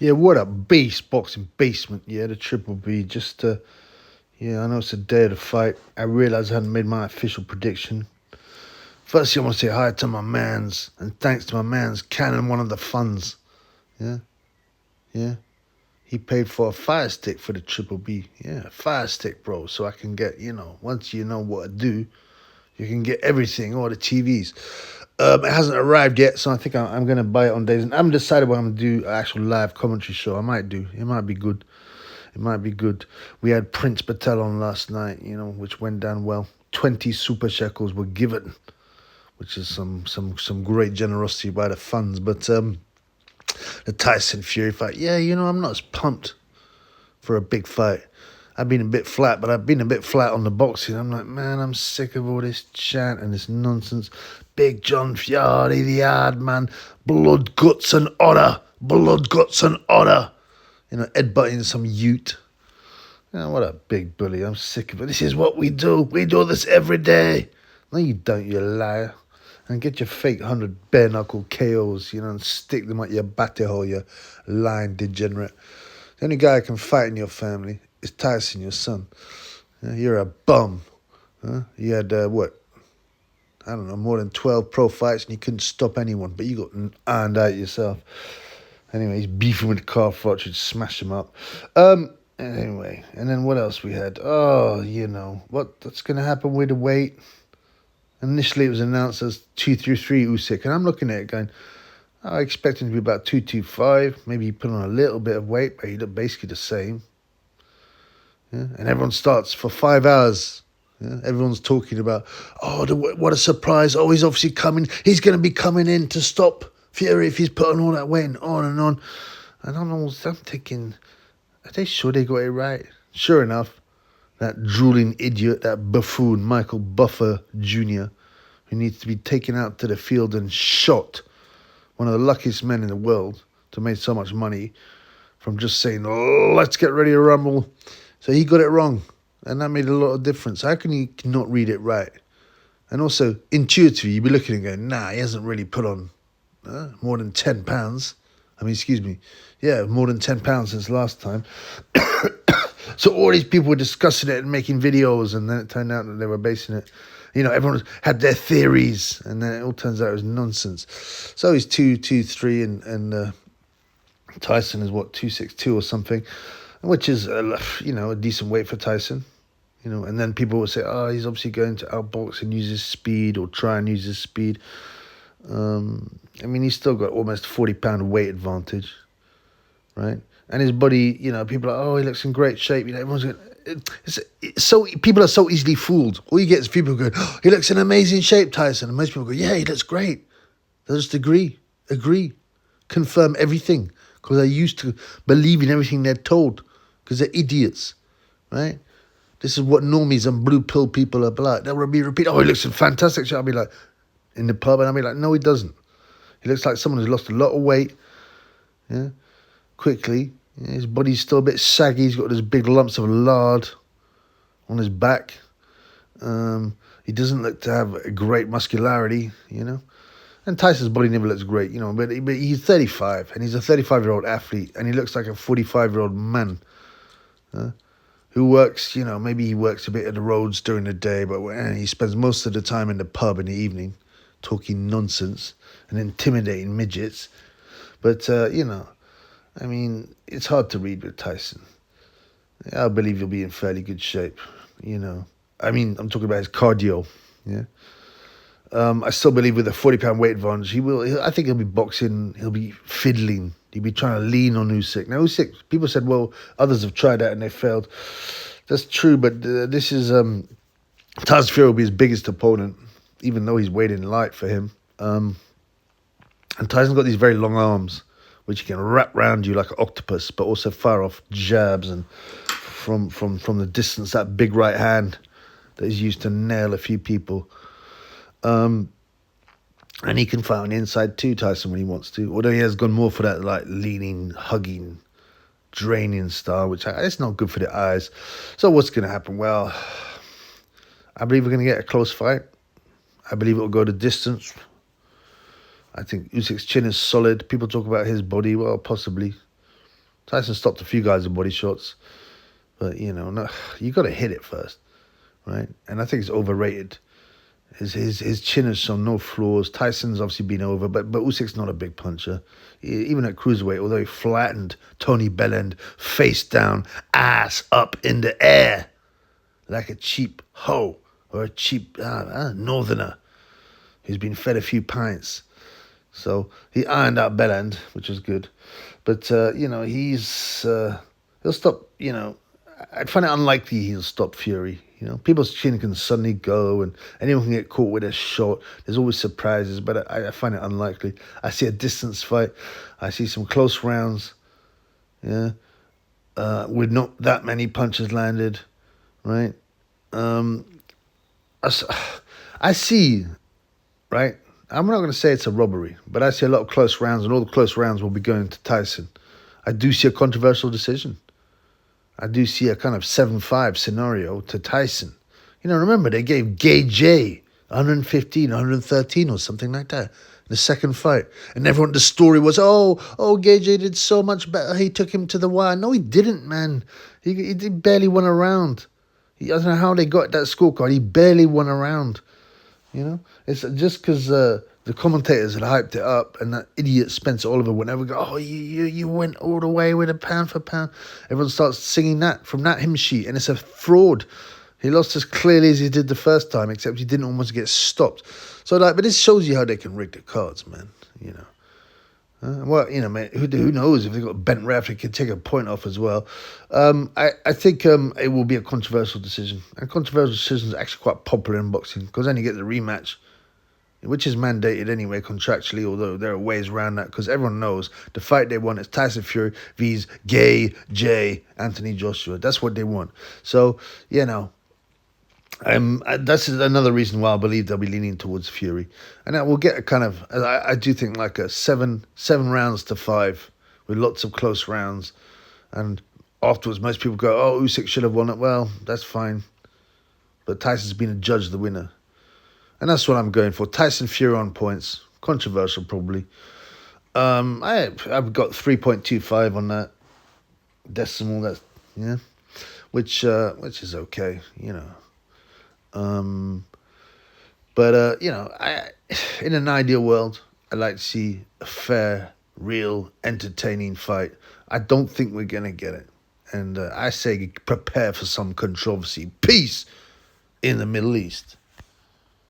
Yeah, what a beast, boxing basement. Yeah, the Triple B. Yeah, I know it's a day of the fight. I realized I hadn't made my official prediction. Firstly, I want to say hi to my mans, and thanks to my mans, Cannon, one of the funds. Yeah, yeah. He paid for a fire stick for the Triple B. Yeah, fire stick, bro. So I can get, once you know what to do, you can get everything, all the TVs. It hasn't arrived yet, so I think I'm going to buy it on days. And I haven't decided what I'm going to do, an actual live commentary show. I might do. It might be good. It might be good. We had Prince Patel on last night, which went down well. 20 super shekels were given, which is some great generosity by the funds. But the Tyson Fury fight, yeah, I'm not as pumped for a big fight. I've been a bit flat, but I've been a bit flat on the boxing. I'm like, man, I'm sick of all this chant and this nonsense. Big John Fury, the hard man, blood, guts and honor, blood, guts and honor. Headbutting some ute. What a big bully. I'm sick of it. This is what we do. We do this every day. No, you don't, you liar. And get your fake 100 bare knuckle KOs, and stick them at your batty hole, you lying degenerate. The only guy who can fight in your family is Tyson, your son. You're a bum. You had, I don't know, more than 12 pro fights and you couldn't stop anyone, but you got ironed out yourself. Anyway, he's beefing with Carl Froch and smash him up. Anyway, and then what else we had? Oh, what's going to happen with the weight? Initially, it was announced as 233 Usyk, and I'm looking at it going, I expect him to be about 225. Maybe he put on a little bit of weight, but he looked basically the same. Yeah? And everyone starts for 5 hours. Yeah? Everyone's talking about, what a surprise. Oh, he's obviously coming. He's going to be coming in to stop Fury if he's put on all that weight and on and on. And I'm thinking, are they sure they got it right? Sure enough, that drooling idiot, that buffoon, Michael Buffer Jr., who needs to be taken out to the field and shot, one of the luckiest men in the world to make so much money from just saying, let's get ready to rumble. So he got it wrong, and that made a lot of difference. How can he not read it right? And also, intuitively, you'd be looking and going, nah, he hasn't really put on more than 10 pounds. More than 10 pounds since last time. So all these people were discussing it and making videos, and then it turned out that they were basing it. Everyone had their theories, and then it all turns out it was nonsense. So he's 223, and Tyson is 262 or something, which is a decent weight for Tyson. And then people will say, he's obviously going to outbox and use his speed, or try and use his speed. He's still got almost 40-pound weight advantage, right? And his body, people are he looks in great shape. Everyone's going, people are so easily fooled. All you get is people going, he looks in amazing shape, Tyson. And most people go, yeah, he looks great. They'll just agree, confirm everything, because they're used to believing everything they're told, because they're idiots, right? This is what normies and blue pill people are like. They'll be repeat, he looks in fantastic shape. I'll be like, in the pub, and I'll be like, no, he doesn't. He looks like someone who's lost a lot of weight, quickly. His body's still a bit saggy. He's got those big lumps of lard on his back. He doesn't look to have a great muscularity, And Tyson's body never looks great, but he's 35, and he's a 35-year-old athlete, and he looks like a 45-year-old man who works, maybe he works a bit at the roads during the day, but he spends most of the time in the pub in the evening talking nonsense and intimidating midgets. But, it's hard to read with Tyson. I believe he'll be in fairly good shape, I'm talking about his cardio, yeah. I still believe with a 40-pound weight advantage, I think he'll be boxing, he'll be fiddling. He'll be trying to lean on Usyk. Now, Usyk, people said, well, others have tried that and they failed. That's true, but this is, Tyson Fury will be his biggest opponent, even though he's weighing light for him. And Tyson's got these very long arms, which he can wrap around you like an octopus, but also fire off jabs, and from the distance, that big right hand that he's used to nail a few people. And he can fight on the inside too, Tyson, when he wants to. Although he has gone more for that like leaning, hugging, draining style, which it's not good for the eyes. So what's going to happen? Well, I believe we're going to get a close fight. I believe it will go the distance. I think Usyk's chin is solid. People talk about his body. Well, possibly. Tyson stopped a few guys with body shots, but no, you got to hit it first, right? And I think it's overrated. His chin has shown no flaws. Tyson's obviously been over, but Usyk's not a big puncher. Even at cruiserweight, although he flattened Tony Bellend face down, ass up in the air, like a cheap hoe or a cheap northerner who's been fed a few pints. So he ironed out Bellend, which was good. But, he'll stop, I'd find it unlikely he'll stop Fury. People's chin can suddenly go and anyone can get caught with a shot. There's always surprises, but I find it unlikely. I see a distance fight. I see some close rounds, with not that many punches landed, right? I see, right? I'm not going to say it's a robbery, but I see a lot of close rounds, and all the close rounds will be going to Tyson. I do see a controversial decision. I do see a kind of 7-5 scenario to Tyson. Remember, they gave Gay J 115, 113 or something like that in the second fight. And the story was, Gay J did so much better. He took him to the wire. No, he didn't, man. He barely won a round. I don't know how they got that scorecard. He barely won a round. It's just because the commentators had hyped it up, and that idiot Spencer Oliver went over, you went all the way with a pound for pound. Everyone starts singing that from that hymn sheet, and it's a fraud. He lost as clearly as he did the first time, except he didn't almost get stopped. So, but this shows you how they can rig the cards, man. Man, who knows if they've got a bent ref, they can take a point off as well. I think it will be a controversial decision. And controversial decisions are actually quite popular in boxing because then you get the rematch, which is mandated anyway contractually, although there are ways around that because everyone knows the fight they want is Tyson Fury vs. Gay J. Anthony Joshua. That's what they want. So, that's another reason why I believe they'll be leaning towards Fury, and that will get a kind of I do think like a seven rounds to 5 with lots of close rounds, and afterwards most people go, Usyk should have won it. Well, that's fine, but Tyson's been adjudged the winner, and that's what I'm going for. Tyson Fury on points, controversial probably. I've got 3.25 on that decimal. That's which is okay, in an ideal world, I'd like to see a fair, real, entertaining fight. I don't think we're going to get it. And I say prepare for some controversy. Peace in the Middle East.